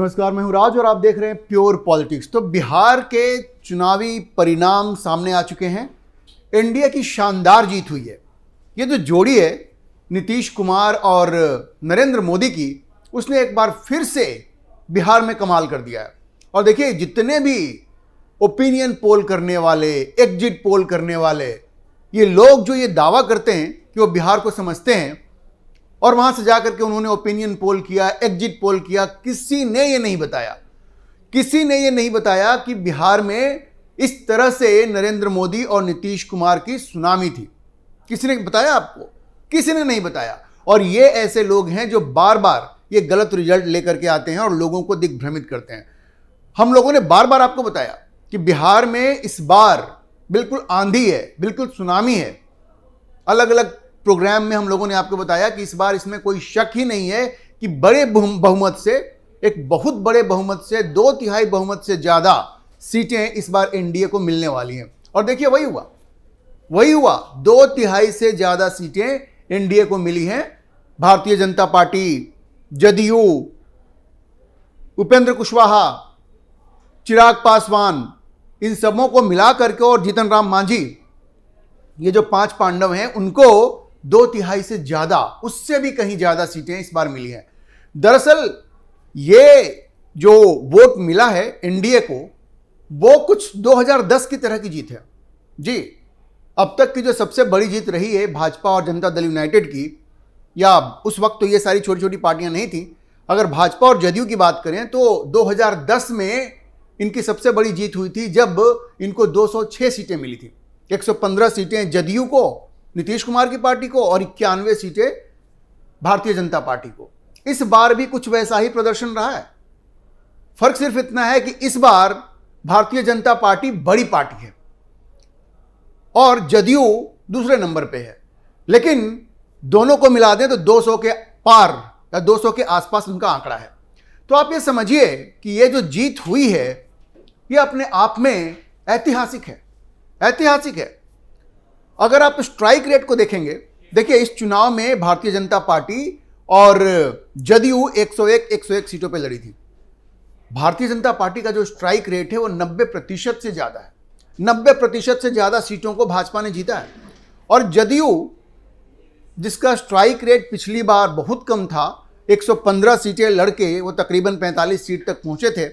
नमस्कार, मैं हूं राज और आप देख रहे हैं प्योर पॉलिटिक्स। तो बिहार के चुनावी परिणाम सामने आ चुके हैं। एनडीए की शानदार जीत हुई है। ये जो जोड़ी है नीतीश कुमार और नरेंद्र मोदी की, उसने एक बार फिर से बिहार में कमाल कर दिया है। और देखिए, जितने भी ओपिनियन पोल करने वाले, एग्जिट पोल करने वाले, ये लोग जो ये दावा करते हैं कि वो बिहार को समझते हैं और वहां से जाकर के उन्होंने ओपिनियन पोल किया, एग्जिट पोल किया, किसी ने ये नहीं बताया कि बिहार में इस तरह से नरेंद्र मोदी और नीतीश कुमार की सुनामी थी। किसी ने बताया आपको? किसी ने नहीं बताया। और ये ऐसे लोग हैं जो बार बार ये गलत रिजल्ट लेकर के आते हैं और लोगों को दिग्भ्रमित करते हैं। हम लोगों ने बार बार आपको बताया कि बिहार में इस बार बिल्कुल आंधी है, बिल्कुल सुनामी है। अलग अलग प्रोग्राम में हम लोगों ने आपको बताया कि इस बार इसमें कोई शक ही नहीं है कि बड़े बहुमत से, एक बहुत बड़े बहुमत से, 2/3 बहुमत से ज्यादा सीटें इस बार एनडीए को मिलने वाली हैं। और देखिए, वही हुआ 2/3 से ज्यादा सीटें एनडीए को मिली हैं। भारतीय जनता पार्टी, जदयू, उपेंद्र कुशवाहा, चिराग पासवान, इन सबों को मिला करके और जीतन राम मांझी, ये जो 5 पांडव हैं, उनको 2/3 से ज्यादा, उससे भी कहीं ज्यादा सीटें इस बार मिली हैं। दरअसल ये जो वोट मिला है एनडीए को, वो कुछ 2010 की तरह की जीत है जी। अब तक की जो सबसे बड़ी जीत रही है भाजपा और जनता दल यूनाइटेड की, या उस वक्त तो ये सारी छोटी छोटी पार्टियां नहीं थी। अगर भाजपा और जदयू की बात करें तो 2010 में इनकी सबसे बड़ी जीत हुई थी, जब इनको 206 सीटें मिली थी। 115 सीटें जदयू को, नीतीश कुमार की पार्टी को, और 91 सीटें भारतीय जनता पार्टी को। इस बार भी कुछ वैसा ही प्रदर्शन रहा है। फर्क सिर्फ इतना है कि इस बार भारतीय जनता पार्टी बड़ी पार्टी है और जदयू दूसरे नंबर पे है। लेकिन दोनों को मिला दें तो 200 के पार या 200 के आसपास उनका आंकड़ा है। तो आप ये समझिए कि ये जो जीत हुई है, ये अपने आप में ऐतिहासिक है। अगर आप स्ट्राइक रेट को देखेंगे, देखिए इस चुनाव में भारतीय जनता पार्टी और जदयू 101 सीटों पे लड़ी थी। भारतीय जनता पार्टी का जो स्ट्राइक रेट है वो 90% से ज्यादा है। 90% से ज्यादा सीटों को भाजपा ने जीता है। और जदयू, जिसका स्ट्राइक रेट पिछली बार बहुत कम था, 115 सीटें लड़के वो तकरीबन 45 सीट तक पहुंचे थे।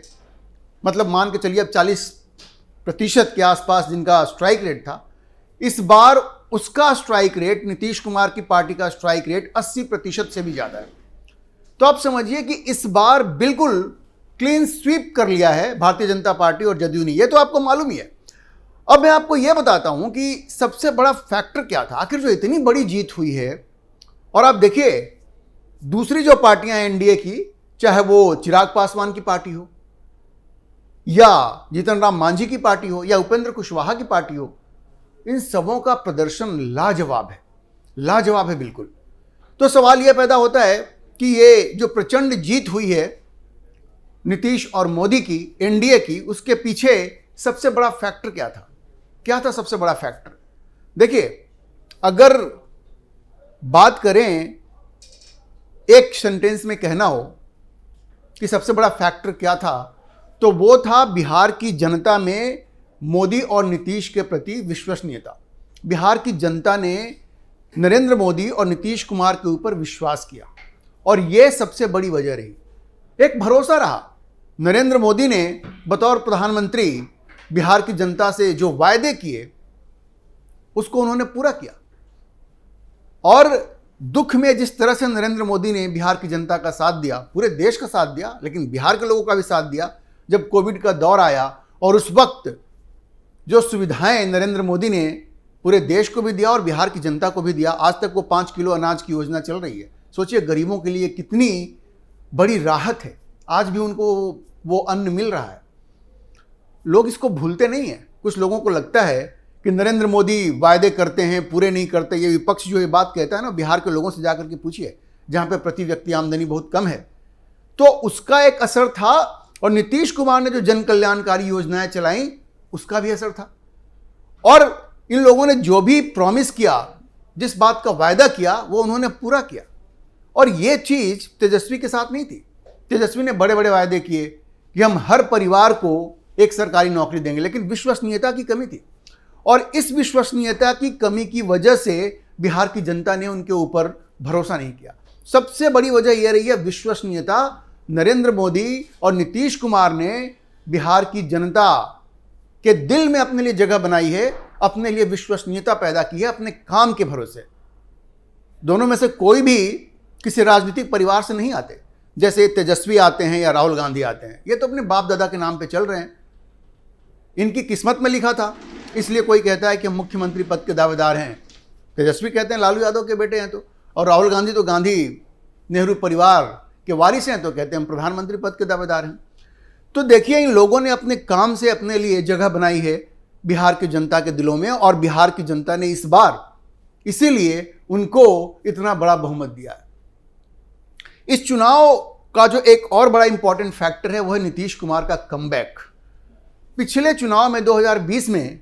मतलब मान के चलिए अब 40% के आसपास जिनका स्ट्राइक रेट था। इस बार उसका स्ट्राइक रेट, नीतीश कुमार की पार्टी का स्ट्राइक रेट 80% से भी ज्यादा है। तो आप समझिए कि इस बार बिल्कुल क्लीन स्वीप कर लिया है भारतीय जनता पार्टी और जदयू ने। ये तो आपको मालूम ही है। अब मैं आपको यह बताता हूं कि सबसे बड़ा फैक्टर क्या था, आखिर जो इतनी बड़ी जीत हुई है। और आप देखिए, दूसरी जो पार्टियां एनडीए की, चाहे वो चिराग पासवान की पार्टी हो, या जीतन राम मांझी की पार्टी हो, या उपेंद्र कुशवाहा की पार्टी हो, इन सबों का प्रदर्शन लाजवाब है बिल्कुल। तो सवाल यह पैदा होता है कि ये जो प्रचंड जीत हुई है नीतीश और मोदी की, एनडीए की, उसके पीछे सबसे बड़ा फैक्टर क्या था सबसे बड़ा फैक्टर? देखिए, अगर बात करें, एक सेंटेंस में कहना हो कि सबसे बड़ा फैक्टर क्या था, तो वो था बिहार की जनता में मोदी और नीतीश के प्रति विश्वसनीयता। बिहार की जनता ने नरेंद्र मोदी और नीतीश कुमार के ऊपर विश्वास किया और यह सबसे बड़ी वजह रही। एक भरोसा रहा। नरेंद्र मोदी ने बतौर प्रधानमंत्री बिहार की जनता से जो वायदे किए, उसको उन्होंने पूरा किया। और दुख में जिस तरह से नरेंद्र मोदी ने बिहार की जनता का साथ दिया, पूरे देश का साथ दिया, लेकिन बिहार के लोगों का भी साथ दिया जब कोविड का दौर आया, और उस वक्त जो सुविधाएं नरेंद्र मोदी ने पूरे देश को भी दिया और बिहार की जनता को भी दिया। आज तक वो 5 किलो अनाज की योजना चल रही है। सोचिए, गरीबों के लिए कितनी बड़ी राहत है। आज भी उनको वो अन्न मिल रहा है। लोग इसको भूलते नहीं हैं। कुछ लोगों को लगता है कि नरेंद्र मोदी वायदे करते हैं, पूरे नहीं करते। ये विपक्ष जो ये बात कहता है ना, बिहार के लोगों से जाकर के पूछिए, जहां पे प्रति व्यक्ति आमदनी बहुत कम है, तो उसका एक असर था। और नीतीश कुमार ने जो जन कल्याणकारी योजनाएं चलाई, उसका भी असर था। और इन लोगों ने जो भी प्रॉमिस किया, जिस बात का वायदा किया, वो उन्होंने पूरा किया। और ये चीज तेजस्वी के साथ नहीं थी। तेजस्वी ने बड़े बड़े वायदे किए कि हम हर परिवार को एक सरकारी नौकरी देंगे, लेकिन विश्वसनीयता की कमी थी। और इस विश्वसनीयता की कमी की वजह से बिहार की जनता ने उनके ऊपर भरोसा नहीं किया। सबसे बड़ी वजह यह रही है विश्वसनीयता। नरेंद्र मोदी और नीतीश कुमार ने बिहार की जनता के दिल में अपने लिए जगह बनाई है, अपने लिए विश्वसनीयता पैदा की है अपने काम के भरोसे। दोनों में से कोई भी किसी राजनीतिक परिवार से नहीं आते, जैसे तेजस्वी आते हैं या राहुल गांधी आते हैं। ये तो अपने बाप दादा के नाम पे चल रहे हैं, इनकी किस्मत में लिखा था, इसलिए कोई कहता है कि हम मुख्यमंत्री पद के दावेदार हैं। तेजस्वी कहते हैं लालू यादव के बेटे हैं तो, और राहुल गांधी तो गांधी नेहरू परिवार के वारिस हैं तो कहते हैं हम प्रधानमंत्री पद के दावेदार हैं। तो देखिए, इन लोगों ने अपने काम से अपने लिए जगह बनाई है बिहार की जनता के दिलों में, और बिहार की जनता ने इस बार इसीलिए उनको इतना बड़ा बहुमत दिया है। इस चुनाव का जो एक और बड़ा इंपॉर्टेंट फैक्टर है वो है नीतीश कुमार का कमबैक। पिछले चुनाव में 2020 में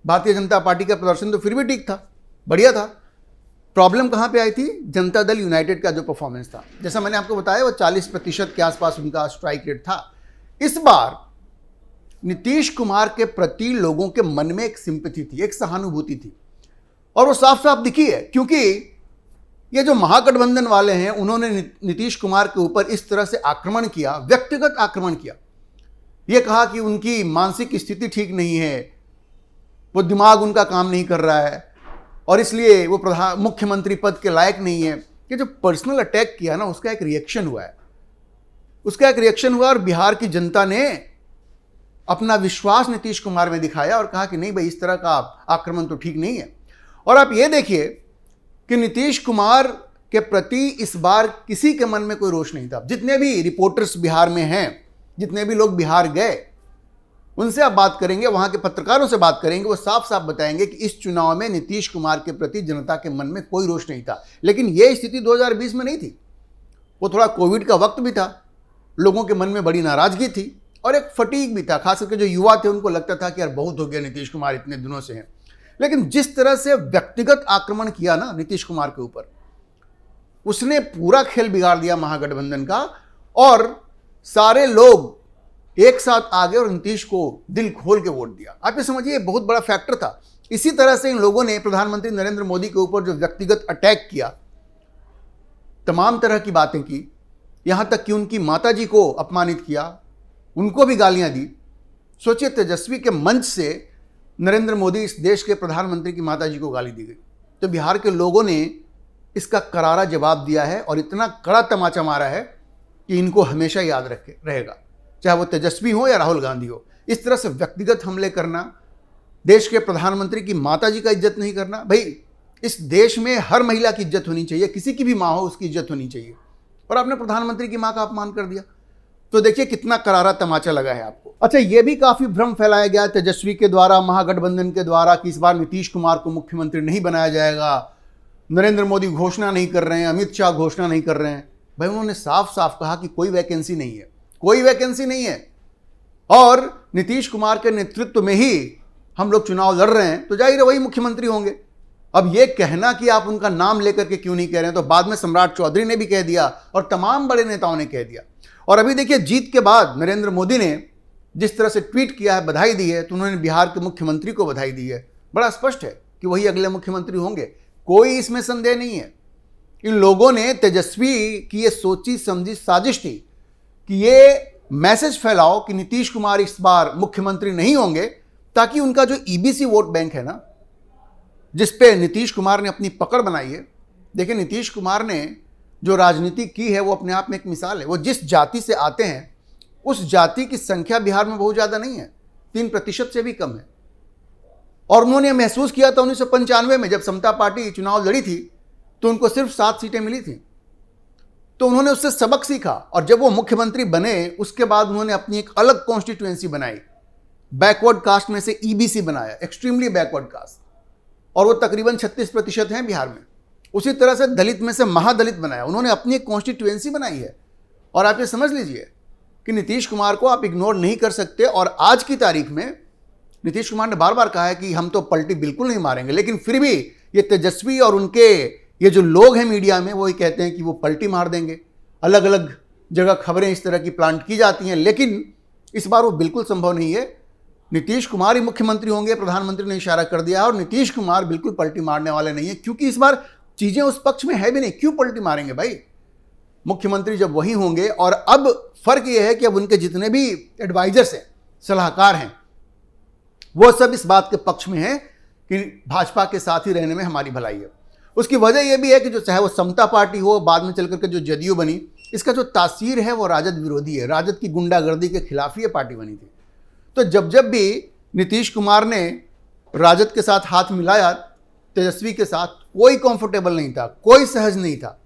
भारतीय जनता पार्टी का प्रदर्शन तो फिर भी ठीक था, बढ़िया था। प्रॉब्लम कहां पे आई थी? जनता दल यूनाइटेड का जो परफॉर्मेंस था, जैसा मैंने आपको बताया, वो 40% के आसपास उनका स्ट्राइक रेट था। इस बार नीतीश कुमार के प्रति लोगों के मन में एक सिंपैथी थी, एक सहानुभूति थी, और वो साफ साफ दिखी है, क्योंकि ये जो महागठबंधन वाले हैं उन्होंने नीतीश कुमार के ऊपर इस तरह से आक्रमण किया, व्यक्तिगत आक्रमण किया। ये कहा कि उनकी मानसिक स्थिति ठीक नहीं है, वो दिमाग उनका काम नहीं कर रहा है और इसलिए वो मुख्यमंत्री पद के लायक नहीं है। ये जो पर्सनल अटैक किया ना, उसका एक रिएक्शन हुआ है, उसका एक रिएक्शन हुआ, और बिहार की जनता ने अपना विश्वास नीतीश कुमार में दिखाया और कहा कि नहीं भाई, इस तरह का आक्रमण तो ठीक नहीं है। और आप ये देखिए कि नीतीश कुमार के प्रति इस बार किसी के मन में कोई रोष नहीं था। जितने भी रिपोर्टर्स बिहार में हैं, जितने भी लोग बिहार गए, उनसे आप बात करेंगे, वहां के पत्रकारों से बात करेंगे, वो साफ साफ बताएंगे कि इस चुनाव में नीतीश कुमार के प्रति जनता के मन में कोई रोष नहीं था। लेकिन यह स्थिति 2020 में नहीं थी, वो थोड़ा कोविड का वक्त भी था, लोगों के मन में बड़ी नाराजगी थी और एक फटीग भी था। खास करके जो युवा थे उनको लगता था कि यार बहुत हो गया, नीतीश कुमार इतने दिनों से हैं। लेकिन जिस तरह से व्यक्तिगत आक्रमण किया ना नीतीश कुमार के ऊपर, उसने पूरा खेल बिगाड़ दिया महागठबंधन का, और सारे लोग एक साथ आ गए और नीतीश को दिल खोल के वोट दिया। आप ये समझिए, बहुत बड़ा फैक्टर था। इसी तरह से इन लोगों ने प्रधानमंत्री नरेंद्र मोदी के ऊपर जो व्यक्तिगत अटैक किया, तमाम तरह की बातें की, यहां तक कि उनकी माताजी को अपमानित किया, उनको भी गालियां दी। सोचिए, तेजस्वी के मंच से नरेंद्र मोदी, इस देश के प्रधानमंत्री की माताजी को गाली दी गई। तो बिहार के लोगों ने इसका करारा जवाब दिया है और इतना कड़ा तमाचा मारा है कि इनको हमेशा याद रहेगा, चाहे वो तेजस्वी हो या राहुल गांधी हो। इस तरह से व्यक्तिगत हमले करना, देश के प्रधानमंत्री की माताजी का इज्जत नहीं करना। भाई, इस देश में हर महिला की इज्जत होनी चाहिए, किसी की भी माँ हो उसकी इज्जत होनी चाहिए, और आपने प्रधानमंत्री की माँ का अपमान कर दिया। तो देखिए कितना करारा तमाचा लगा है आपको। अच्छा, यह भी काफी भ्रम फैलाया गया तेजस्वी के द्वारा, महागठबंधन के द्वारा, कि इस बार नीतीश कुमार को मुख्यमंत्री नहीं बनाया जाएगा, नरेंद्र मोदी घोषणा नहीं कर रहे हैं, अमित शाह घोषणा नहीं कर रहे हैं। भाई, उन्होंने साफ साफ कहा कि कोई वैकेंसी नहीं है, कोई वैकेंसी नहीं है, और नीतीश कुमार के नेतृत्व में ही हम लोग चुनाव लड़ रहे हैं, तो जाहिर है वही मुख्यमंत्री होंगे। अब ये कहना कि आप उनका नाम लेकर के क्यों नहीं कह रहे हैं, तो बाद में सम्राट चौधरी ने भी कह दिया और तमाम बड़े नेताओं ने कह दिया। और अभी देखिए, जीत के बाद नरेंद्र मोदी ने जिस तरह से ट्वीट किया है, बधाई दी है, तो उन्होंने बिहार के मुख्यमंत्री को बधाई दी है। बड़ा स्पष्ट है कि वही अगले मुख्यमंत्री होंगे, कोई इसमें संदेह नहीं है। इन लोगों ने तेजस्वी की ये सोची समझी साजिश थी कि ये मैसेज फैलाओ कि नीतीश कुमार इस बार मुख्यमंत्री नहीं होंगे, ताकि उनका जो ईबीसी वोट बैंक है ना, जिस पे नीतीश कुमार ने अपनी पकड़ बनाई है। देखिए, नीतीश कुमार ने जो राजनीति की है वो अपने आप में एक मिसाल है। वो जिस जाति से आते हैं उस जाति की संख्या बिहार में बहुत ज़्यादा नहीं है, 3% से भी कम है। और उन्होंने महसूस किया था 1995 में जब समता पार्टी चुनाव लड़ी थी तो उनको सिर्फ 7 सीटें मिली थी। तो उन्होंने उससे सबक सीखा, और जब वो मुख्यमंत्री बने उसके बाद उन्होंने अपनी एक अलग कॉन्स्टिट्यूएंसी बनाई, बैकवर्ड कास्ट में से ईबीसी बनाया, एक्सट्रीमली बैकवर्ड कास्ट, और वो तकरीबन 36% हैं बिहार में। उसी तरह से दलित में से महादलित बनाया, उन्होंने अपनी एक कॉन्स्टिट्यूएंसी बनाई है। और आप ये समझ लीजिए कि नीतीश कुमार को आप इग्नोर नहीं कर सकते। और आज की तारीख में नीतीश कुमार ने बार बार कहा है कि हम तो पलटी बिल्कुल नहीं मारेंगे, लेकिन फिर भी ये तेजस्वी और उनके ये जो लोग हैं मीडिया में, वो ही कहते हैं कि वो पलटी मार देंगे, अलग अलग जगह खबरें इस तरह की प्लांट की जाती हैं, लेकिन इस बार वो बिल्कुल संभव नहीं है। नीतीश कुमार ही मुख्यमंत्री होंगे, प्रधानमंत्री ने इशारा कर दिया, और नीतीश कुमार बिल्कुल पलटी मारने वाले नहीं है, क्योंकि इस बार चीजें उस पक्ष में है भी नहीं। क्यों पलटी मारेंगे भाई? मुख्यमंत्री जब वही होंगे, और अब फर्क यह है कि अब उनके जितने भी एडवाइजर्स हैं, सलाहकार हैं, वो सब इस बात के पक्ष में हैं कि भाजपा के साथ ही रहने में हमारी भलाई है। उसकी वजह यह भी है कि जो चाहे वो समता पार्टी हो, बाद में चल करके जो जदयू बनी, इसका जो तासीर है वो राजद विरोधी है, राजद की गुंडागर्दी के खिलाफ ही ये पार्टी बनी थी। तो जब जब भी नीतीश कुमार ने राजद के साथ हाथ मिलाया, तेजस्वी के साथ, कोई कंफर्टेबल नहीं था, कोई सहज नहीं था।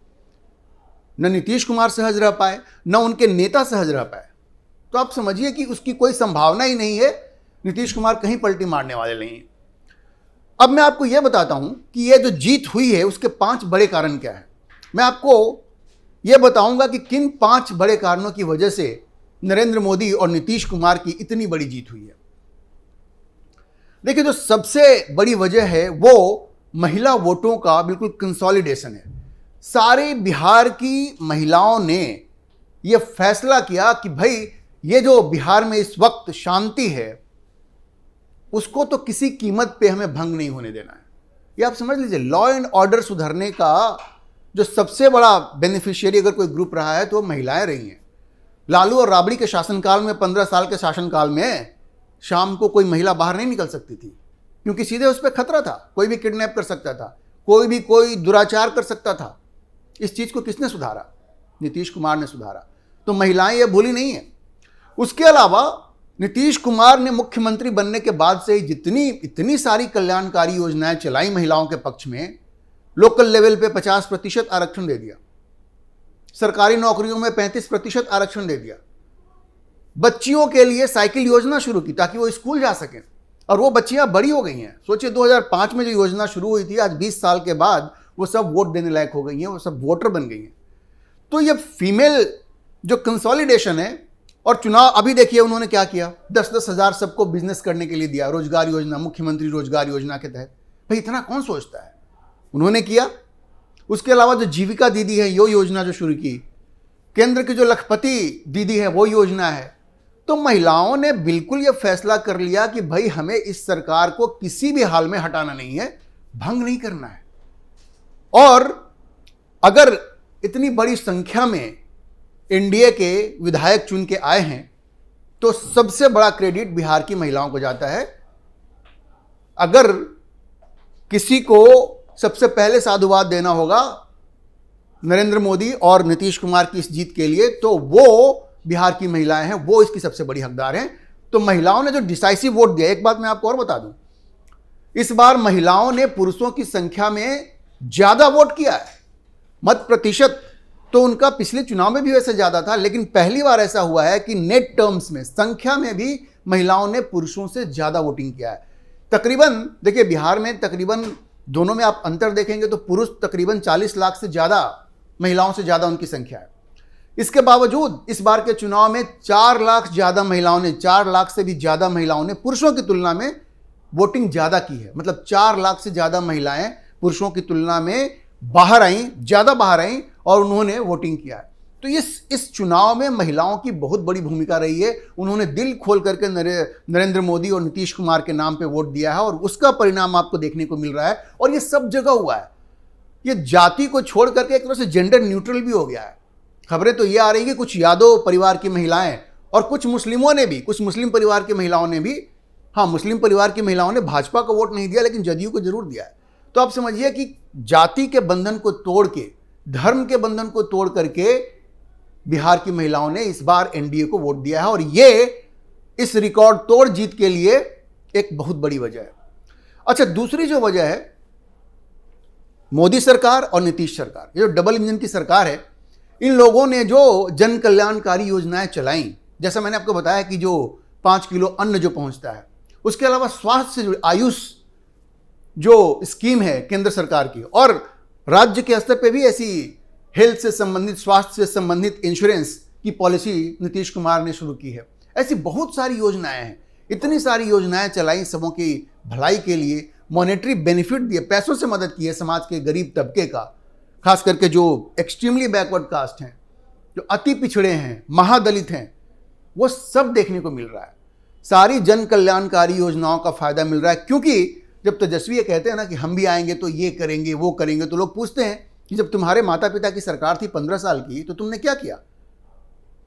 न नीतीश कुमार सहज रह पाए, न उनके नेता सहज रह पाए। तो आप समझिए कि उसकी कोई संभावना ही नहीं है, नीतीश कुमार कहीं पलटी मारने वाले नहीं हैं। अब मैं आपको यह बताता हूं कि यह जो जीत हुई है उसके 5 बड़े कारण क्या है। मैं आपको यह बताऊंगा कि किन 5 बड़े कारणों की वजह से नरेंद्र मोदी और नीतीश कुमार की इतनी बड़ी जीत हुई है। देखिए, जो सबसे बड़ी वजह है वो महिला वोटों का बिल्कुल कंसोलिडेशन है। सारे बिहार की महिलाओं ने यह फैसला किया कि भाई ये जो बिहार में इस वक्त शांति है उसको तो किसी कीमत पे हमें भंग नहीं होने देना है। ये आप समझ लीजिए, लॉ एंड ऑर्डर सुधरने का जो सबसे बड़ा बेनिफिशियरी अगर कोई ग्रुप रहा है तो वो महिलाएं रही हैं। लालू और राबड़ी के शासनकाल में, 15 साल के शासनकाल में, शाम को कोई महिला बाहर नहीं निकल सकती थी, क्योंकि सीधे उस पर खतरा था, कोई भी किडनैप कर सकता था, कोई दुराचार कर सकता था। इस चीज को किसने सुधारा? नीतीश कुमार ने सुधारा। तो महिलाएं ये भूली नहीं है। उसके अलावा नीतीश कुमार ने मुख्यमंत्री बनने के बाद से इतनी सारी कल्याणकारी योजनाएं चलाई महिलाओं के पक्ष में। लोकल लेवल पे 50% आरक्षण दे दिया, सरकारी नौकरियों में 35% आरक्षण दे दिया, बच्चियों के लिए साइकिल योजना शुरू की ताकि वो स्कूल जा सकें, और वो बच्चियां बड़ी हो गई हैं। सोचिए, 2005 में जो योजना शुरू हुई थी, आज 20 साल के बाद वो सब वोट देने लायक हो गई हैं, वो सब वोटर बन गई हैं। तो ये फीमेल जो कंसोलिडेशन है, और चुनाव अभी देखिए उन्होंने क्या किया, 10-10 हज़ार सबको बिजनेस करने के लिए दिया, रोजगार योजना, मुख्यमंत्री रोजगार योजना के तहत। भाई इतना कौन सोचता है? उन्होंने किया। उसके अलावा जो जीविका दीदी है, यो योजना जो शुरू की, केंद्र की जो लखपति दीदी है वो योजना है। तो महिलाओं ने बिल्कुल ये फैसला कर लिया कि भाई हमें इस सरकार को किसी भी हाल में हटाना नहीं है, भंग नहीं करना है। और अगर इतनी बड़ी संख्या में एनडीए के विधायक चुन के आए हैं तो सबसे बड़ा क्रेडिट बिहार की महिलाओं को जाता है। अगर किसी को सबसे पहले साधुवाद देना होगा नरेंद्र मोदी और नीतीश कुमार की इस जीत के लिए, तो वो बिहार की महिलाएं हैं, वो इसकी सबसे बड़ी हकदार हैं। तो महिलाओं ने जो डिसाइसिव वोट दिया, एक बात मैं आपको और बता दूं, इस बार महिलाओं ने पुरुषों की संख्या में ज्यादा वोट किया है। मत प्रतिशत तो उनका पिछले चुनाव में भी वैसे ज्यादा था, लेकिन पहली बार ऐसा हुआ है कि नेट टर्म्स में, संख्या में भी महिलाओं ने पुरुषों से ज्यादा वोटिंग किया है। तकरीबन देखिए, बिहार में तकरीबन दोनों में आप अंतर देखेंगे तो पुरुष तकरीबन 40 लाख से ज्यादा, महिलाओं से ज्यादा उनकी संख्या है। इसके बावजूद इस बार के चुनाव में 4 लाख ज्यादा महिलाओं ने, 4 लाख से भी ज्यादा महिलाओं ने पुरुषों की तुलना में वोटिंग ज्यादा की है। मतलब 4 लाख से ज्यादा महिलाएं पुरुषों की तुलना में बाहर आई, ज्यादा बाहर आई, और उन्होंने वोटिंग किया है। तो इस चुनाव में महिलाओं की बहुत बड़ी भूमिका रही है। उन्होंने दिल खोल करके नरेंद्र मोदी और नीतीश कुमार के नाम पे वोट दिया है, और उसका परिणाम आपको देखने को मिल रहा है। और ये सब जगह हुआ है। ये जाति को छोड़ करके एक तरह से जेंडर न्यूट्रल भी हो गया है। खबरें तो ये आ रही है कि कुछ यादव परिवार की महिलाएं और कुछ मुस्लिमों ने भी, कुछ मुस्लिम परिवार की महिलाओं ने भी, हाँ, मुस्लिम परिवार की महिलाओं ने भाजपा को वोट नहीं दिया लेकिन जदयू को जरूर दिया है। तो आप समझिए कि जाति के बंधन को तोड़ के, धर्म के बंधन को तोड़ करके बिहार की महिलाओं ने इस बार एनडीए को वोट दिया है, और ये इस रिकॉर्ड तोड़ जीत के लिए एक बहुत बड़ी वजह है। अच्छा, दूसरी जो वजह है, मोदी सरकार और नीतीश सरकार, ये जो डबल इंजन की सरकार है, इन लोगों ने जो जन कल्याणकारी योजनाएं चलाई, जैसा मैंने आपको बताया कि जो 5 किलो अन्न जो पहुंचता है, उसके अलावा स्वास्थ्य से जुड़ी आयुष जो स्कीम है केंद्र सरकार की, और राज्य के स्तर पे भी ऐसी हेल्थ से संबंधित, स्वास्थ्य से संबंधित इंश्योरेंस की पॉलिसी नीतीश कुमार ने शुरू की है। ऐसी बहुत सारी योजनाएं हैं, इतनी सारी योजनाएं चलाई सबों की भलाई के लिए, मॉनेटरी बेनिफिट दिए, पैसों से मदद की है समाज के गरीब तबके का, खास करके जो एक्सट्रीमली बैकवर्ड कास्ट हैं, जो अति पिछड़े हैं, महादलित हैं, वो सब देखने को मिल रहा है। सारी जन कल्याणकारी योजनाओं का फायदा मिल रहा है। क्योंकि जब तेजस्वी ये कहते हैं ना कि हम भी आएंगे तो ये करेंगे वो करेंगे, तो लोग पूछते हैं कि जब तुम्हारे माता पिता की सरकार थी 15 साल की, तो तुमने क्या किया?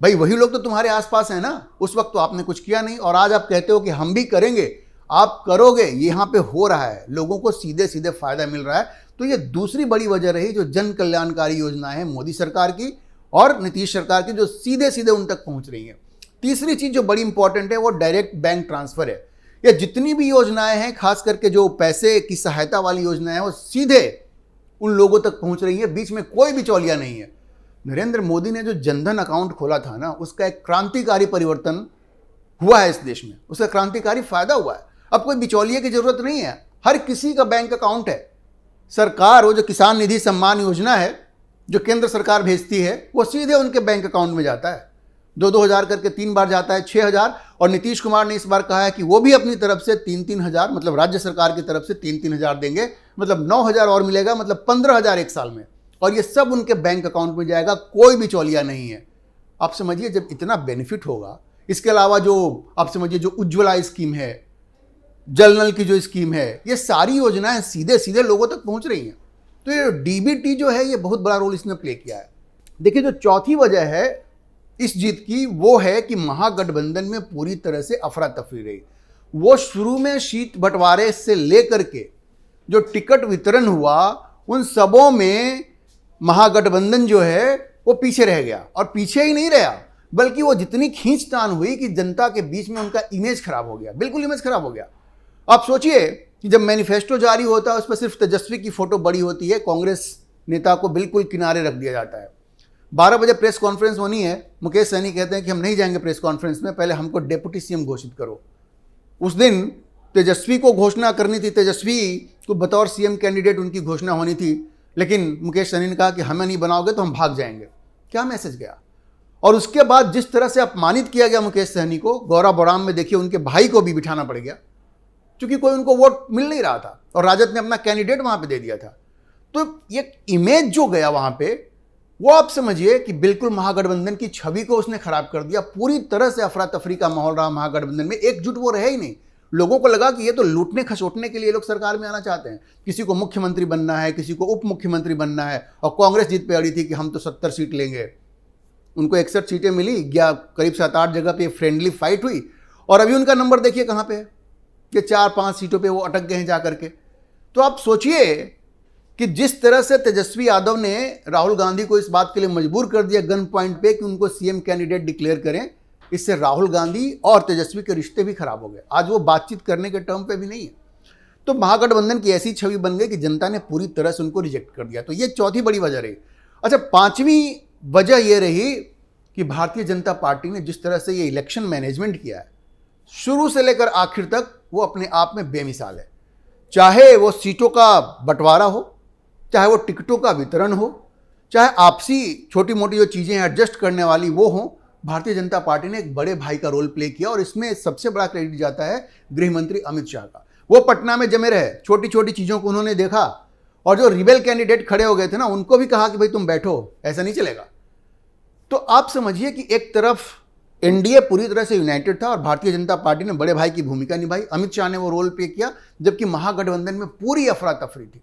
भाई वही लोग तो तुम्हारे आसपास है ना, उस वक्त तो आपने कुछ किया नहीं, और आज आप कहते हो कि हम भी करेंगे, आप करोगे। यहाँ पे हो रहा है, लोगों को सीधे सीधे फायदा मिल रहा है। तो ये दूसरी बड़ी वजह रही जो जन कल्याणकारी योजनाएं हैं मोदी सरकार की और नीतीश सरकार की, जो सीधे सीधे उन तक पहुंच रही हैं। तीसरी चीज जो बड़ी इंपॉर्टेंट है वो डायरेक्ट बैंक ट्रांसफर है। ये जितनी भी योजनाएं हैं, खास करके जो पैसे की सहायता वाली योजनाएं हैं, वो सीधे उन लोगों तक पहुंच रही है, बीच में कोई बिचौलिया नहीं है। नरेंद्र मोदी ने जो जनधन अकाउंट खोला था ना, उसका एक क्रांतिकारी परिवर्तन हुआ है इस देश में, उसका क्रांतिकारी फायदा हुआ है। अब कोई बिचौलिए की जरूरत नहीं है, हर किसी का बैंक अकाउंट है। सरकार वो जो किसान निधि सम्मान योजना है जो केंद्र सरकार भेजती है, वो सीधे उनके बैंक अकाउंट में जाता है। 2-2 हज़ार करके 3 बार जाता है, 6 हज़ार। और नीतीश कुमार ने इस बार कहा है कि वो भी अपनी तरफ से 3-3 हज़ार, मतलब राज्य सरकार की तरफ से 3-3 हज़ार देंगे, मतलब 9 हज़ार और मिलेगा, मतलब 15 हज़ार एक साल में। और ये सब उनके बैंक अकाउंट में जाएगा, कोई बिचौलिया नहीं है। आप समझिए जब इतना बेनिफिट होगा, इसके अलावा जो आप समझिए जो उज्ज्वला स्कीम है, जल नल की जो स्कीम है, ये सारी योजनाएं सीधे सीधे लोगों तक पहुंच रही हैं। तो ये डीबीटी जो है ये बहुत बड़ा रोल इसने प्ले किया है। देखिए जो चौथी वजह है इस जीत की, वो है कि महागठबंधन में पूरी तरह से अफरा तफरी रही। वो शुरू में सीट बंटवारे से लेकर के जो टिकट वितरण हुआ, उन सबों में महागठबंधन जो है वो पीछे रह गया। और पीछे ही नहीं रहा, बल्कि वो जितनी खींचतान हुई कि जनता के बीच में उनका इमेज खराब हो गया, बिल्कुल इमेज खराब हो गया। आप सोचिए कि जब मैनिफेस्टो जारी होता है उस पर सिर्फ तेजस्वी की फोटो बड़ी होती है, कांग्रेस नेता को बिल्कुल किनारे रख दिया जाता है। 12 बजे प्रेस कॉन्फ्रेंस होनी है, मुकेश सहनी कहते हैं कि हम नहीं जाएंगे प्रेस कॉन्फ्रेंस में, पहले हमको डेप्यूटी सीएम घोषित करो। उस दिन तेजस्वी को घोषणा करनी थी, तेजस्वी को बतौर सीएम कैंडिडेट उनकी घोषणा होनी थी, लेकिन मुकेश सहनी ने कहा कि हमें नहीं बनाओगे तो हम भाग जाएंगे। क्या मैसेज गया? और उसके बाद जिस तरह से अपमानित किया गया मुकेश सहनी को, गौरव बौराम में देखिए उनके भाई को भी बिठाना पड़ गया, क्योंकि कोई उनको वोट मिल नहीं रहा था और राजद ने अपना कैंडिडेट वहां पे दे दिया था। तो ये इमेज जो गया वहां पे, वो आप समझिए कि बिल्कुल महागठबंधन की छवि को उसने खराब कर दिया। पूरी तरह से अफरा तफरी का माहौल रहा महागठबंधन में, एकजुट वो रहे ही नहीं। लोगों को लगा कि ये तो लूटने खसोटने के लिए लोग सरकार में आना चाहते हैं, किसी को मुख्यमंत्री बनना है, किसी को उप मुख्यमंत्री बनना है। और कांग्रेस जीत पे अड़ी थी कि हम तो 70 सीट लेंगे, उनको 61 सीटें मिली, करीब 7-8 जगह पे फ्रेंडली फाइट हुई। और अभी उनका नंबर देखिए कहाँ पे है, कि 4-5 सीटों पे वो अटक गए हैं जा करके। तो आप सोचिए कि जिस तरह से तेजस्वी यादव ने राहुल गांधी को इस बात के लिए मजबूर कर दिया गन पॉइंट पे कि उनको सीएम कैंडिडेट डिक्लेयर करें, इससे राहुल गांधी और तेजस्वी के रिश्ते भी खराब हो गए। आज वो बातचीत करने के टर्म पे भी नहीं है। तो महागठबंधन की ऐसी छवि बन गई कि जनता ने पूरी तरह से उनको रिजेक्ट कर दिया। तो ये चौथी बड़ी वजह रही। अच्छा, पांचवी वजह ये रही कि भारतीय जनता पार्टी ने जिस तरह से ये इलेक्शन मैनेजमेंट किया है, शुरू से लेकर आखिर तक, वो अपने आप में बेमिसाल है। चाहे वो सीटों का बंटवारा हो, चाहे वो टिकटों का वितरण हो, चाहे आपसी छोटी मोटी जो चीज़ें एडजस्ट करने वाली वो हो, भारतीय जनता पार्टी ने एक बड़े भाई का रोल प्ले किया। और इसमें सबसे बड़ा क्रेडिट जाता है गृह मंत्री अमित शाह का। वो पटना में जमे रहे, छोटी छोटी चीज़ों को उन्होंने देखा, और जो रिबेल कैंडिडेट खड़े हो गए थे ना, उनको भी कहा कि भाई तुम बैठो, ऐसा नहीं चलेगा। तो आप समझिए कि एक तरफ एनडीए पूरी तरह से यूनाइटेड था और भारतीय जनता पार्टी ने बड़े भाई की भूमिका निभाई, अमित शाह ने वो रोल प्ले किया, जबकि महागठबंधन में पूरी अफरा तफरी थी।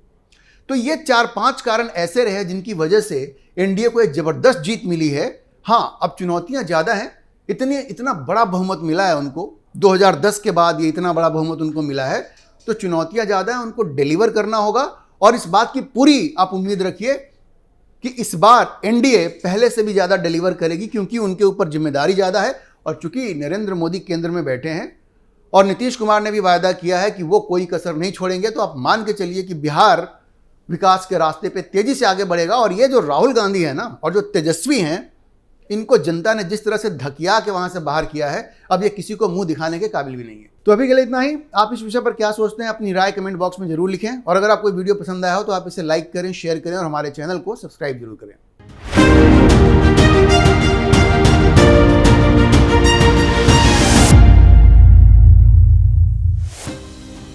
तो ये 4-5 कारण ऐसे रहे जिनकी वजह से एनडीए को एक जबरदस्त जीत मिली है। हाँ, अब चुनौतियां ज़्यादा हैं, इतना बड़ा बहुमत मिला है उनको, 2010 के बाद ये इतना बड़ा बहुमत उनको मिला है, तो चुनौतियां ज़्यादा हैं, उनको डिलीवर करना होगा। और इस बात की पूरी आप उम्मीद रखिए कि इस बार एनडीए पहले से भी ज़्यादा डिलीवर करेगी, क्योंकि उनके ऊपर जिम्मेदारी ज़्यादा है। और चूंकि नरेंद्र मोदी केंद्र में बैठे हैं और नीतीश कुमार ने भी वायदा किया है कि वो कोई कसर नहीं छोड़ेंगे, तो आप मान के चलिए कि बिहार विकास के रास्ते पे तेजी से आगे बढ़ेगा। और ये जो राहुल गांधी है ना, और जो तेजस्वी हैं, इनको जनता ने जिस तरह से धकिया के वहां से बाहर किया है, अब ये किसी को मुंह दिखाने के काबिल भी नहीं है। तो अभी के लिए इतना ही। आप इस विषय पर क्या सोचते हैं, अपनी राय कमेंट बॉक्स में जरूर लिखें। और अगर आपको वीडियो पसंद आया हो तो आप इसे लाइक करें, शेयर करें और हमारे चैनल को सब्सक्राइब जरूर करें।